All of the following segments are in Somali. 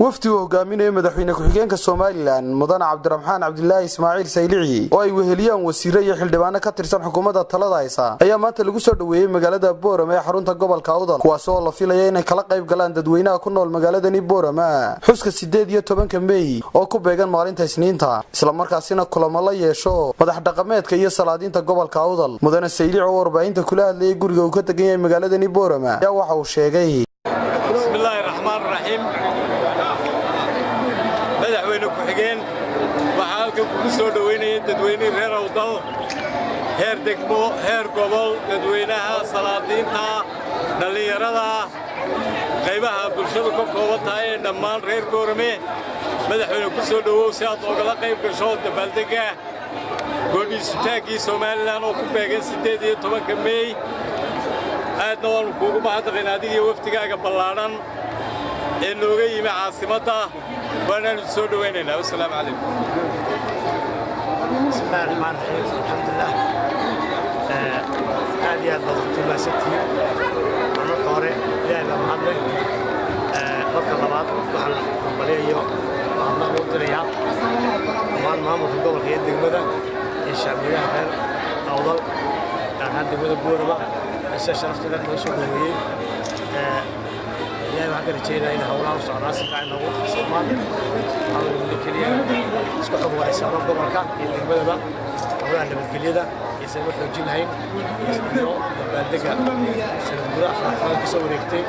wafdi uu hogaaminayay madaxweyne ku-xigeenka Soomaaliland Mudane Cabdiraxmaan Cabdilaahi Ismaaciil Saylici oo ay weheliyaan wasiiro iyo xildhibaano ka tirsan xukuumadda talada haysa ayaa maanta lagu soo dhaweeyay magaalada Boorama ee xarunta gobolka Awdal kuwaas oo la filayay inay kala qayb galaan dadweynaha ku nool magaaladani Boorama xuska 18 May oo ku beegan maalinta Isniinta isla markaasina kulamo la yeesho madax dhaqameedka iyo salaadiinta gobolka Awdal Mudane Saylici oo warbaahinta kula hadlayay guriga uu ka tagay magaaladani Boorama ayaa waxa uu sheegay madaxweyne ku-xigeen waxa halkan ku soo dhaweynayay dadweyne reer Awdal heer degmo heer gobol dadweynaha salaadiinta dhalinyarada qaybaha bulshada ka kooban tahay dhammaan reer Boorame madaxweyne ku soo dhawow si aad uga qayb gasho dabaaldega go'aansiyada Soomaaliland oo ku beegan 18 May aadna waan kuugu mahadnaqaynaa adiga iyo waftigaaga ballaaran ee nooga yimi caasimadda وانا نسولو ويننا والسلام عليكم. بسم الله الرحمن الرحيم الحمد لله. هذه الضغط ما ستي أنا قارئ لا لا محمد بكرة بعض وحنا بليه وعنا مدريا وعن ما مفضل هي الدجمة الشعبية غير أفضل كان هذا الدجمة بورما الشيء شرفت لك نشوفه يا واحد رجينا إلى هؤلاء وصارات كأنه سلمان أو الكلية سكتوا ويسافروا بمركان يتقبلوا هؤلاء اللي بالكلية يسافروا حجين هين يسافروا بالدقة سنقول أفراد كسور يكتي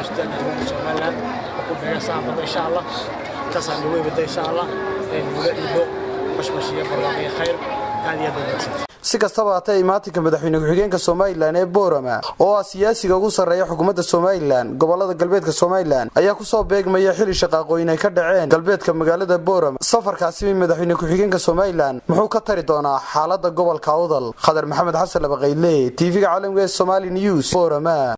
يشتغل جمهور Soomaaliland وكل حاجة صعبة إن شاء الله تصل نوي بدأ إن شاء الله نقول مش ماشية برواقية خير هذه الدراسة si kastaba hatay imaatinka madaxweyne ku-xigeenka Soomaaliland ee Boorama oo siyaasiga ugu sareeya xukuumadda Soomaaliland gobolada galbeedka Soomaaliland ayaa ku soo beegmaya xili shaqooyin ay ka dhaceen galbeedka magaalada Boorama safarkaasi madaxweyne ku-xigeenka Soomaaliland muxuu ka tari doonaa xaaladda gobolka Awdal Khadar Maxamed Xasan Labaqayle TV-ga caalamka ee Somali News Boorama.